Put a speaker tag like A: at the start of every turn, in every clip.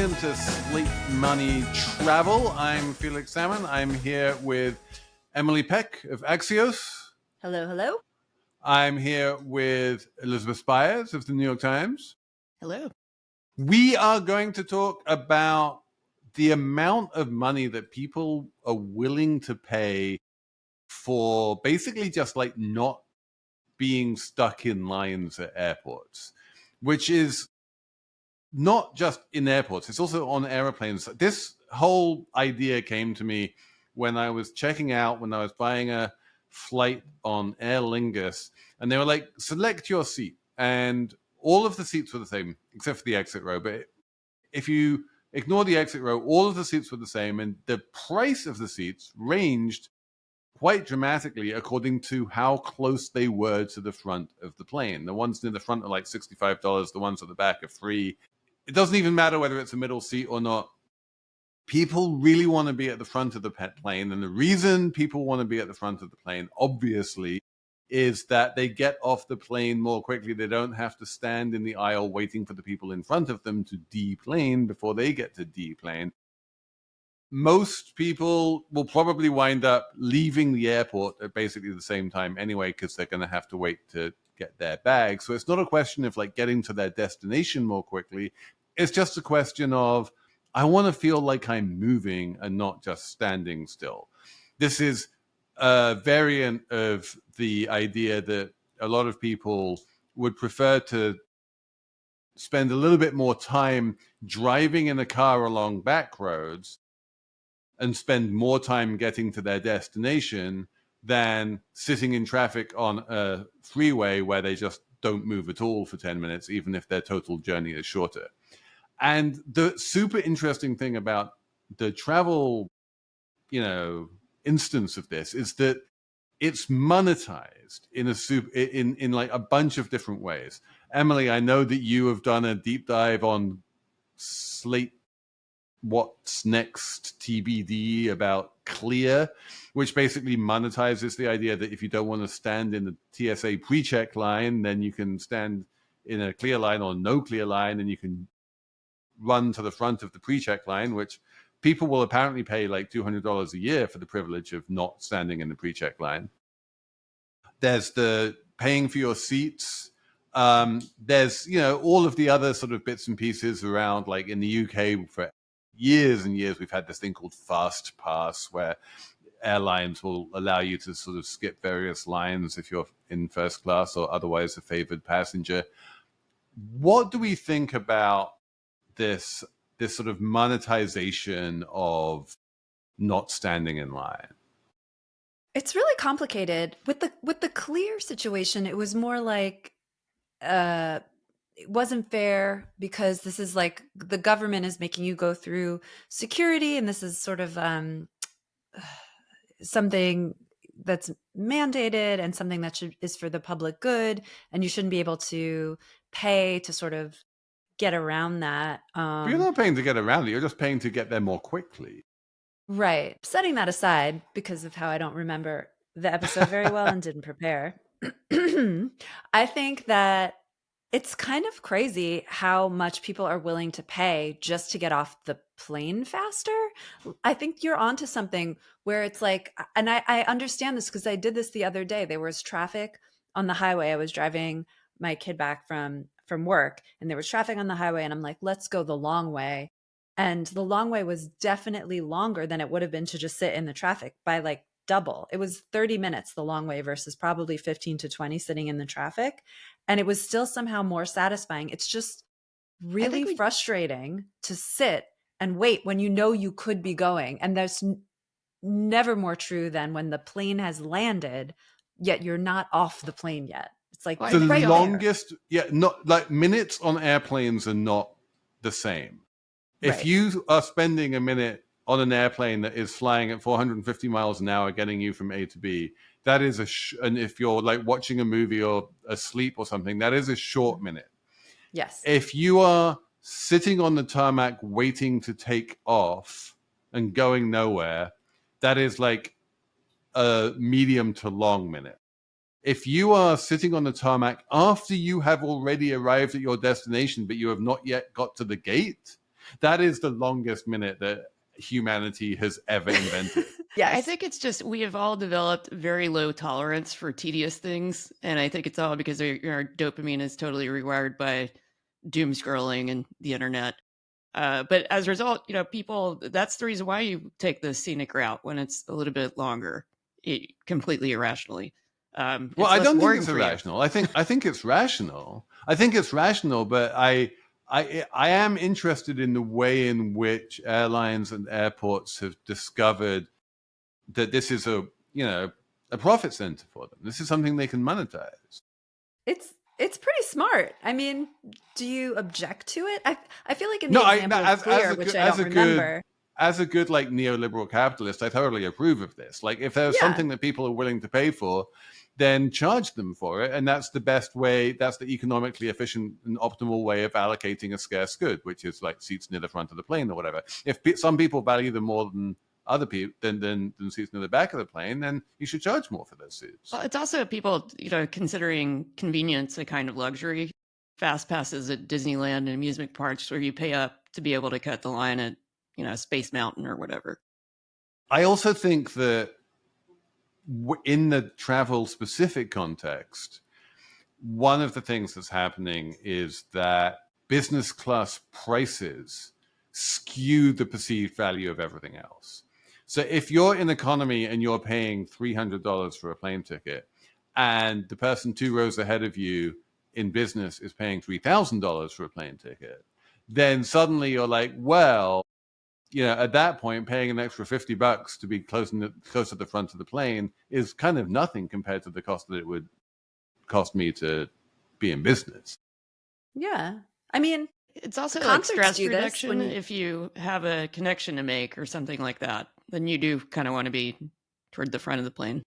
A: Welcome to Slate Money Travel. I'm Felix Salmon. I'm here with Emily Peck of Axios.
B: Hello, hello.
A: I'm here with Elizabeth Spiers of the New York Times.
C: Hello.
A: We are going to talk about the amount of money that people are willing to pay for basically just like not being stuck in lines at airports, which is not just in airports, it's also on airplanes. This whole idea came to me when I was when I was buying a flight on Aer Lingus, and they were like, select your seat. And all of the seats were the same, except for the exit row. But if you ignore the exit row, all of the seats were the same, and the price of the seats ranged quite dramatically according to how close they were to the front of the plane. The ones near the front are like $65, the ones at the back are free. It doesn't even matter whether it's a middle seat or not. People really want to be at the front of the plane. And the reason people want to be at the front of the plane, obviously, is that they get off the plane more quickly. They don't have to stand in the aisle waiting for the people in front of them to deplane before they get to deplane. Most people will probably wind up leaving the airport at basically the same time anyway, because they're going to have to wait to get their bags. So it's not a question of like getting to their destination more quickly. It's just a question of, I want to feel like I'm moving and not just standing still. This is a variant of the idea that a lot of people would prefer to spend a little bit more time driving in a car along back roads and spend more time getting to their destination than sitting in traffic on a freeway where they just don't move at all for 10 minutes, even if their total journey is shorter. And the super interesting thing about the travel, instance of this is that it's monetized in like a bunch of different ways. Emily, I know that you have done a deep dive on Slate What's Next TBD about Clear, which basically monetizes the idea that if you don't want to stand in the TSA pre-check line, then you can stand in a clear line or no clear line, and you can run to the front of the pre-check line, which people will apparently pay like $200 a year for the privilege of not standing in the pre-check line. There's the paying for your seats. There's, all of the other sort of bits and pieces around, like in the UK for years and years, we've had this thing called Fast Pass, where airlines will allow you to sort of skip various lines if you're in first class or otherwise a favored passenger. What do we think about this sort of monetization of not standing in line?
B: It's really complicated. With the Clear situation, it was more like it wasn't fair because this is like the government is making you go through security, and this is sort of something that's mandated and something that is for the public good, and you shouldn't be able to pay to sort of get around that.
A: But you're not paying to get around it. You're just paying to get there more quickly.
B: Right. Setting that aside because of how I don't remember the episode very well and didn't prepare, I think that it's kind of crazy how much people are willing to pay just to get off the plane faster. I think you're onto something where it's like, and I understand this because I did this the other day. There was traffic on the highway. I was driving my kid back from work, and there was traffic on the highway, and I'm like, let's go the long way. And the long way was definitely longer than it would have been to just sit in the traffic by like double. It was 30 minutes the long way versus probably 15 to 20 sitting in the traffic. And it was still somehow more satisfying. It's just really frustrating to sit and wait when you know you could be going. And there's never more true than when the plane has landed, yet you're not off the plane yet. It's like
A: the longest, not like minutes on airplanes are not the same. If you are spending a minute on an airplane that is flying at 450 miles an hour, getting you from A to B, that is and if you're like watching a movie or asleep or something, that is a short minute.
B: Yes.
A: If you are sitting on the tarmac waiting to take off and going nowhere, that is like a medium to long minute. If you are sitting on the tarmac after you have already arrived at your destination, but you have not yet got to the gate, That is the longest minute that humanity has ever invented.
B: Yes.
C: I think it's just we have all developed very low tolerance for tedious things. And I think it's all because our dopamine is totally rewired by doom scrolling and the internet. But as a result, people, that's the reason why you take the scenic route when it's a little bit longer, completely irrationally.
A: Well, I don't think it's irrational. I think it's rational. I think it's rational, but I am interested in the way in which airlines and airports have discovered that this is a profit center for them. This is something they can monetize.
B: It's pretty smart. I mean, do you object to it? I feel like in the example of Fleer, which I don't remember.
A: As a good like neoliberal capitalist, I totally approve of this. Like if there's something that people are willing to pay for, then charge them for it. And that's the best way, that's the economically efficient and optimal way of allocating a scarce good, which is like seats near the front of the plane or whatever. If some people value them more than other people than seats near the back of the plane, then you should charge more for those seats.
C: Well, it's also people, considering convenience a kind of luxury. Fast passes at Disneyland and amusement parks where you pay up to be able to cut the line at, Space Mountain or whatever.
A: I also think that in the travel specific context, one of the things that's happening is that business class prices skew the perceived value of everything else. So if you're in economy and you're paying $300 for a plane ticket, and the person 2 rows ahead of you in business is paying $3,000 for a plane ticket, then suddenly you're like, well, at that point, paying an extra $50 to be close to the front of the plane is kind of nothing compared to the cost that it would cost me to be in business.
B: Yeah. I mean,
C: it's also like stress reduction. If you have a connection to make or something like that, then you do kind of want to be toward the front of the plane.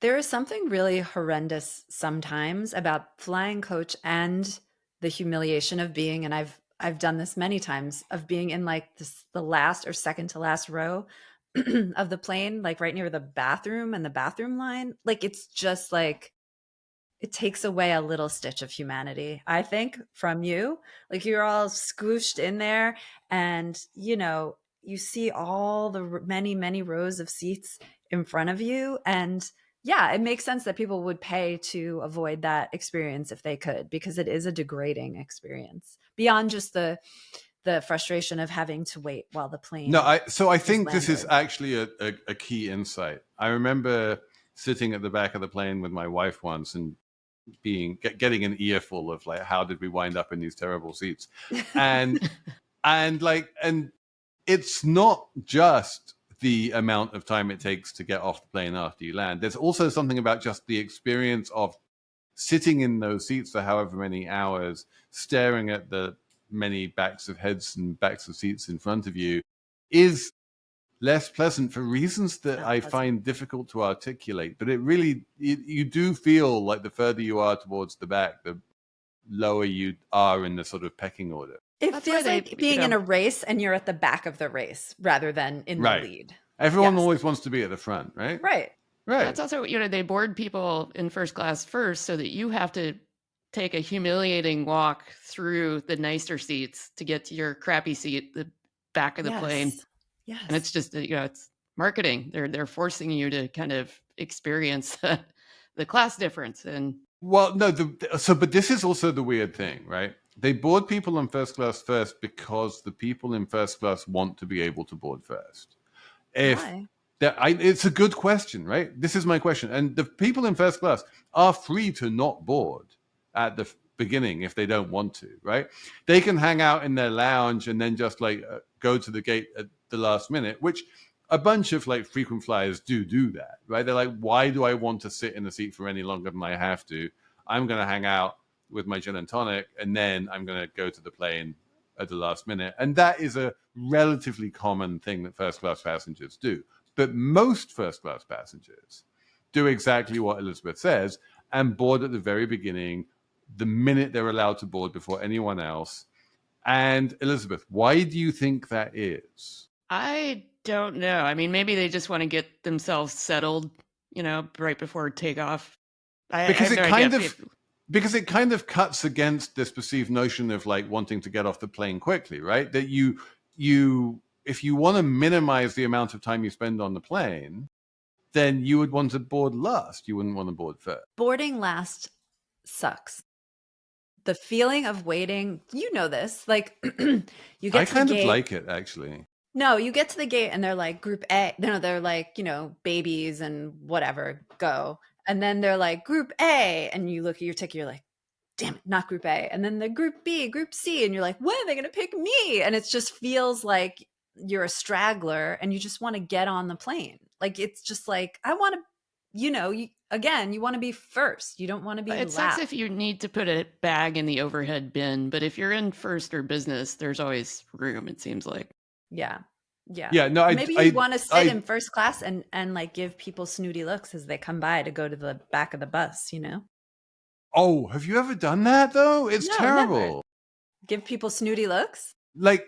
B: There is something really horrendous sometimes about flying coach and the humiliation of being, and I've done this many times, of being in like the last or second to last row of the plane, like right near the bathroom and the bathroom line. Like it's just like, it takes away a little stitch of humanity, I think, from you. Like you're all squished in there and, you see all the many, many rows of seats in front of you. And yeah, it makes sense that people would pay to avoid that experience if they could, because it is a degrading experience beyond just the frustration of having to wait while the plane.
A: No, I think this is actually a key insight. I remember sitting at the back of the plane with my wife once and getting an earful of like, how did we wind up in these terrible seats? And and it's not just the amount of time it takes to get off the plane after you land. There's also something about just the experience of sitting in those seats for however many hours, staring at the many backs of heads and backs of seats in front of you, is less pleasant for reasons that I find difficult to articulate. But you do feel like the further you are towards the back, the lower you are in the sort of pecking order.
B: It feels like being in a race and you're at the back of the race rather than in the lead.
A: Everyone always wants to be at the front, right?
B: Right.
C: That's also, they board people in first class first so that you have to take a humiliating walk through the nicer seats to get to your crappy seat, the back of the plane.
B: Yes.
C: And it's just, it's marketing. They're forcing you to kind of experience the class difference. And
A: well, no, but this is also the weird thing, right? They board people in first class first because the people in first class want to be able to board first.
B: Why?
A: It's a good question, right? This is my question. And the people in first class are free to not board at the beginning if they don't want to, right? They can hang out in their lounge and then just like go to the gate at the last minute, which a bunch of like frequent flyers do that, right? They're like, why do I want to sit in the seat for any longer than I have to? I'm going to hang out with my gin and tonic, and then I'm going to go to the plane at the last minute. And that is a relatively common thing that first class passengers do. But most first class passengers do exactly what Elizabeth says and board at the very beginning, the minute they're allowed to board before anyone else. And Elizabeth, why do you think that is?
C: I don't know. I mean, maybe they just want to get themselves settled, right before takeoff.
A: Because because it kind of cuts against this perceived notion of like wanting to get off the plane quickly, right? That you if you want to minimize the amount of time you spend on the plane, then you would want to board last. You wouldn't want to board first.
B: Boarding last sucks. The feeling of waiting, you know this, like you get
A: I
B: to
A: kind
B: the
A: of
B: gate.
A: like it, actually.
B: No, you get to the gate and they're like group A. No, they're like, babies and whatever, go. And then they're like group A. And you look at your ticket, you're like, damn it, not group A. And then the group B, group C. And you're like, when are they going to pick me? And it just feels like you're a straggler and you just want to get on the plane. Like, it's just like, I want to, you want to be first. You don't want to be
C: It
B: last.
C: sucks if you need to put a bag in the overhead bin, but if you're in first or business, there's always room, it seems like.
B: Yeah.
A: No,
B: maybe you want to sit in first class and like give people snooty looks as they come by to go to the back of the bus,
A: Oh, have you ever done that though? It's terrible.
B: Never. Give people snooty looks?
A: Like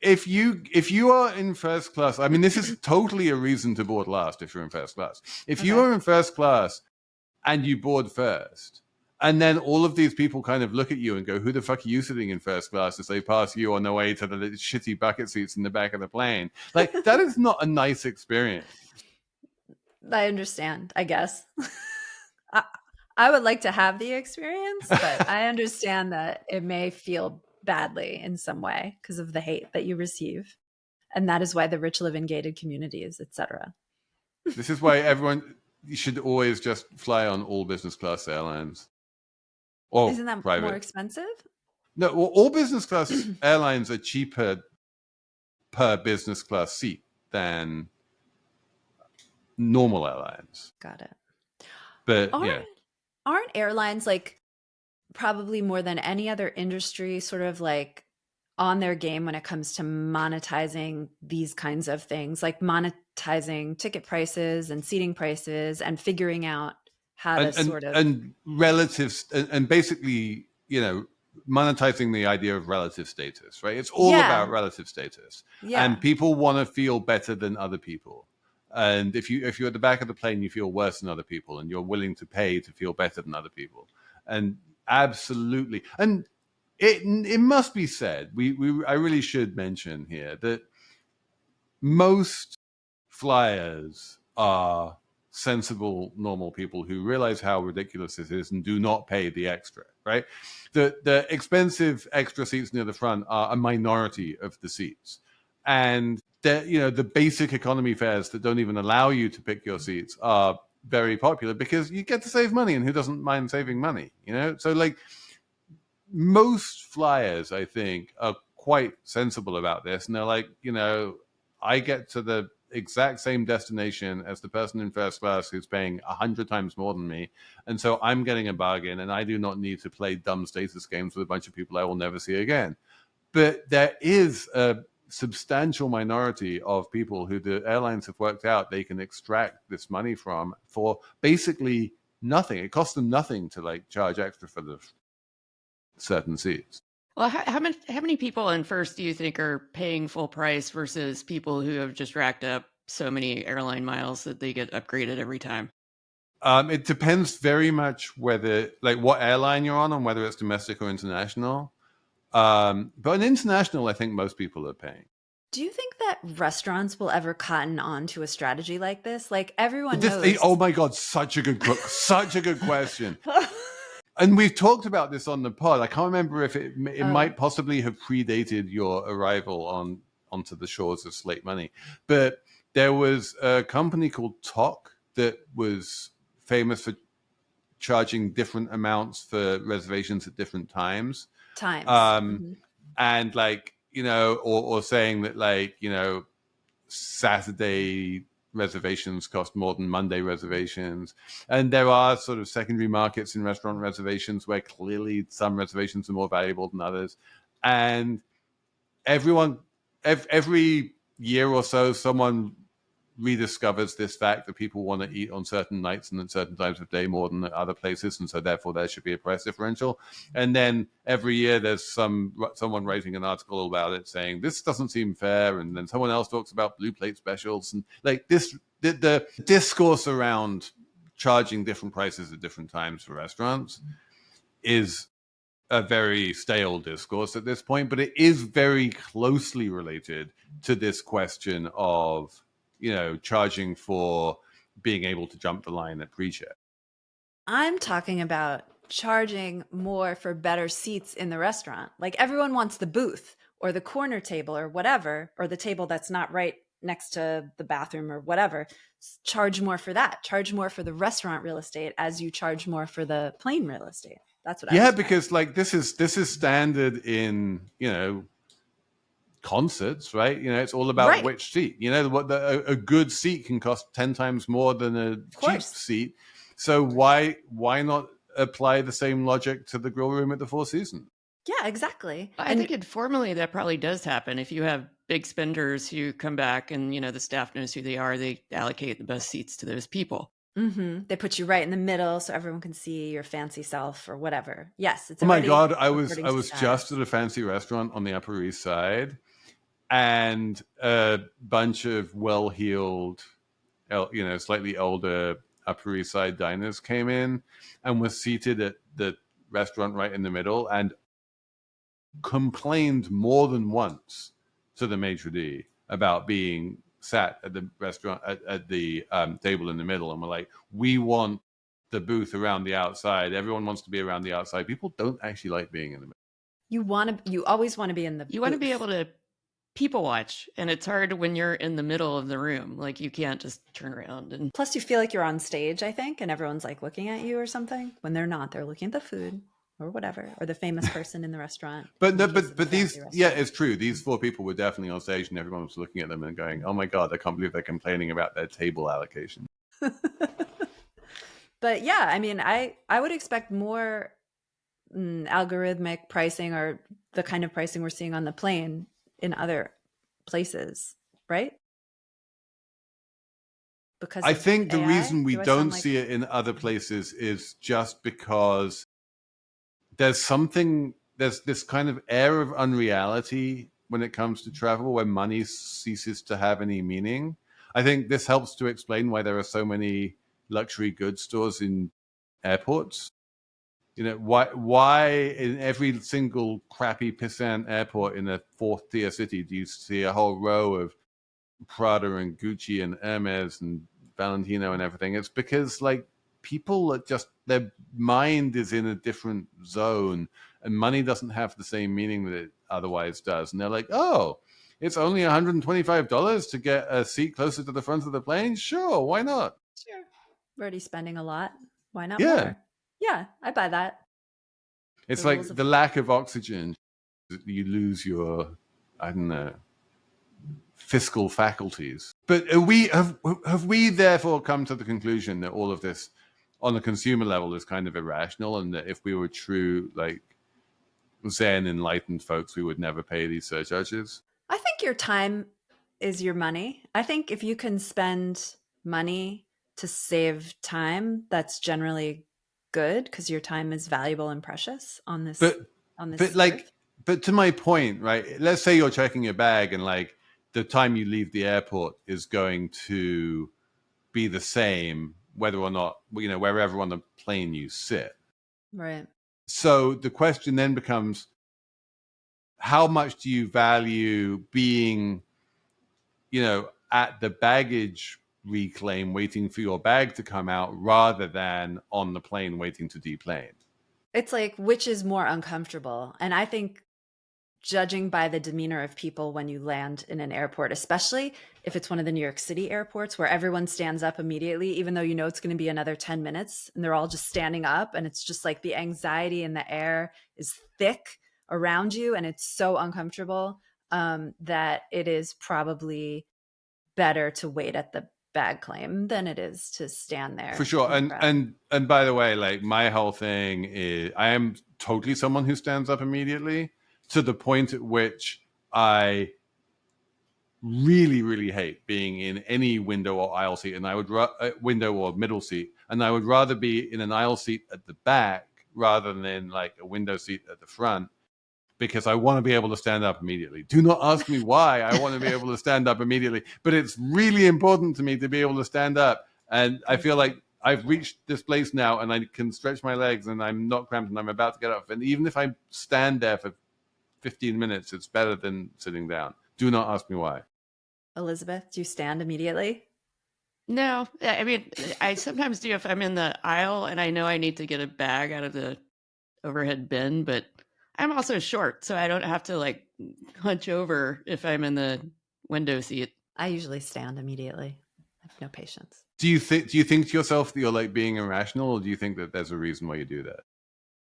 A: if you are in first class, I mean, this is totally a reason to board last if you're in first class. If you are in first class and you board first, and then all of these people kind of look at you and go, who the fuck are you sitting in first class, as they pass you on their way to the shitty bucket seats in the back of the plane. Like, that is not a nice experience.
B: I understand, I guess. I would like to have the experience, but I understand that it may feel badly in some way because of the hate that you receive. And that is why the rich live in gated communities, etc.
A: This is why you should always just fly on all business class airlines. Or
B: isn't that
A: private.
B: More expensive?
A: No, well, all business class airlines are cheaper per business class seat than normal airlines.
B: Got it.
A: But
B: aren't airlines like probably more than any other industry sort of like on their game when it comes to monetizing these kinds of things, like monetizing ticket prices and seating prices and figuring out how to sort of
A: and relatives and basically, monetizing the idea of relative status, right? It's all about relative status.
B: Yeah.
A: And people want to feel better than other people. And if you're at the back of the plane, you feel worse than other people, and you're willing to pay to feel better than other people. And absolutely, and it must be said, I really should mention here that most flyers are sensible, normal people who realize how ridiculous this is and do not pay the extra, right? The expensive extra seats near the front are a minority of the seats. And the basic economy fares that don't even allow you to pick your seats are very popular because you get to save money, and who doesn't mind saving money, So like most flyers, I think, are quite sensible about this. And they're like, I get to the exact same destination as the person in first class who's paying 100 times more than me. And so I'm getting a bargain, and I do not need to play dumb status games with a bunch of people I will never see again. But there is a substantial minority of people who the airlines have worked out they can extract this money from for basically nothing. It costs them nothing to like charge extra for the certain seats.
C: Well, how many people in first do you think are paying full price versus people who have just racked up so many airline miles that they get upgraded every time?
A: It depends very much what airline you're on and whether it's domestic or international. But in international, I think most people are paying.
B: Do you think that restaurants will ever cotton on to a strategy like this? Like everyone knows.
A: Oh my God, such a good question. And we've talked about this on the pod. I can't remember if it might possibly have predated your arrival onto the shores of Slate Money. But there was a company called Tok that was famous for charging different amounts for reservations at different times. And like, or saying that Saturday reservations cost more than Monday reservations. And there are sort of secondary markets in restaurant reservations where clearly some reservations are more valuable than others. And every year or so, someone rediscovers this fact that people want to eat on certain nights and at certain times of day more than at other places, and so therefore there should be a price differential. And then every year there's someone writing an article about it saying this doesn't seem fair, and then someone else talks about blue plate specials, and like this, the discourse around charging different prices at different times for restaurants is a very stale discourse at this point, but it is very closely related to this question of, charging for being able to jump the line at pre-check.
B: I'm talking about charging more for better seats in the restaurant. Like everyone wants the booth or the corner table or whatever, or the table that's not right next to the bathroom or whatever. Charge more for that. Charge more for the restaurant real estate as you charge more for the plane real estate. That's what I was
A: because like this is standard in, concerts, right? It's all about
B: Right.
A: which seat. A good seat can cost 10 times more than a cheap seat. So why not apply the same logic to the grill room at the Four Seasons?
B: Yeah, exactly.
C: I think informally that probably does happen. If you have big spenders who come back and, the staff knows who they are, they allocate the best seats to those people.
B: Mm-hmm. They put you right in the middle so everyone can see your fancy self or whatever. Yes, it's.
A: Oh my God, I was just at a fancy restaurant on the Upper East Side, and a bunch of well-heeled, slightly older Upper East Side diners came in and were seated at the restaurant right in the middle and complained more than once to the maitre d' about being sat at the restaurant at the table in the middle, and we're like, we want the booth around the outside. Everyone wants to be around the outside. People don't actually like being in the middle.
B: You always want to be in the.
C: You want to be able to people watch, and it's hard when you're in the middle of the room. Like you can't just turn around and.
B: Plus, you feel like you're on stage, I think, and everyone's like looking at you or something. When they're not, they're looking at the food or whatever, or the famous person in the restaurant.
A: But these, it's true. These four people were definitely on stage, and everyone was looking at them and going, "Oh my God, I can't believe they're complaining about their table allocation."
B: But yeah, I mean, I would expect more algorithmic pricing or the kind of pricing we're seeing on the plane in other places, right? Because
A: I think the
B: AI?
A: reason we don't see it in other places is just because there's this kind of air of unreality when it comes to travel, where money ceases to have any meaning. I think this helps to explain why there are so many luxury goods stores in airports. Why in every single crappy pissant airport in a fourth tier city do you see a whole row of Prada and Gucci and Hermes and Valentino and everything? It's because like people are just, their mind is in a different zone, and money doesn't have the same meaning that it otherwise does. And they're like, oh, it's only $125 to get a seat closer to the front of the plane? Sure, why not?
B: Sure. We're already spending a lot. Why not
A: Yeah.
B: more? Yeah, I buy that.
A: It's like the lack of oxygen. You lose your, I don't know, fiscal faculties. But have we therefore come to the conclusion that all of this on the consumer level is kind of irrational, and that if we were true, like Zen enlightened folks, we would never pay these surcharges?
B: I think your time is your money. I think if you can spend money to save time, that's generally good, because your time is valuable and precious on this.
A: But to my point, right? Let's say you're checking your bag, and like the time you leave the airport is going to be the same whether or not, wherever on the plane you sit.
B: Right.
A: So the question then becomes, how much do you value being, at the baggage reclaim waiting for your bag to come out, rather than on the plane waiting to deplane?
B: It's like, which is more uncomfortable? And I think judging by the demeanor of people when you land in an airport, especially if it's one of the New York City airports where everyone stands up immediately, even though it's going to be another 10 minutes, and they're all just standing up, and it's just like the anxiety in the air is thick around you, and it's so uncomfortable that it is probably better to wait at the bag claim than it is to stand there.
A: For sure. And by the way, like my whole thing is, I am totally someone who stands up immediately, to the point at which I really, really hate being in any window or aisle seat, and I would window or middle seat, and I would rather be in an aisle seat at the back rather than like a window seat at the front, because I want to be able to stand up immediately. Do not ask me why I want to be able to stand up immediately, but it's really important to me to be able to stand up. And I feel like I've reached this place now and I can stretch my legs and I'm not cramped and I'm about to get up. And even if I stand there for 15 minutes, it's better than sitting down. Do not ask me why.
B: Elizabeth, do you stand immediately?
C: No, I mean, I sometimes do if I'm in the aisle and I know I need to get a bag out of the overhead bin, but I'm also short, so I don't have to like hunch over if I'm in the window seat.
B: I usually stand immediately. I have no patience.
A: Do you think to yourself that you're like being irrational, or do you think that there's a reason why you do that?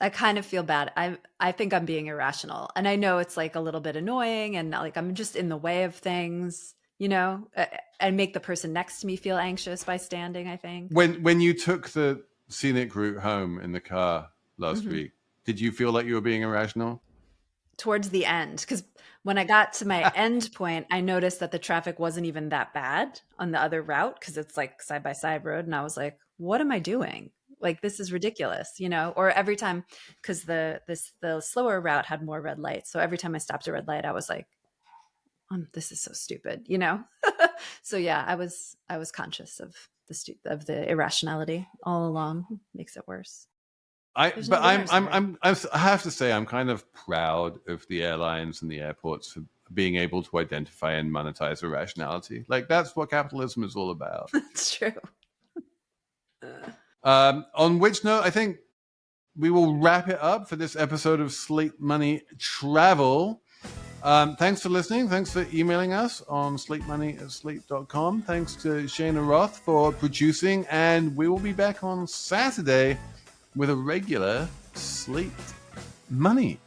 B: I kind of feel bad. I think I'm being irrational, and I know it's like a little bit annoying, and like I'm just in the way of things, and make the person next to me feel anxious by standing. I think
A: when you took the scenic route home in the car last week, did you feel like you were being irrational?
B: Towards the end, because when I got to my end point, I noticed that the traffic wasn't even that bad on the other route because it's like side by side road, and I was like, "What am I doing? Like this is ridiculous," Or every time, because the slower route had more red lights, so every time I stopped a red light, I was like, "This is so stupid," So yeah, I was conscious of the irrationality all along. Makes it worse.
A: I have to say I'm kind of proud of the airlines and the airports for being able to identify and monetize irrationality. Like that's what capitalism is all about.
B: It's true.
A: On which note, I think we will wrap it up for this episode of Slate Money Travel. Thanks for listening. Thanks for emailing us on slatemoney@slate.com. Thanks to Cheyna Roth for producing, and we will be back on Saturday with a regular Slate Money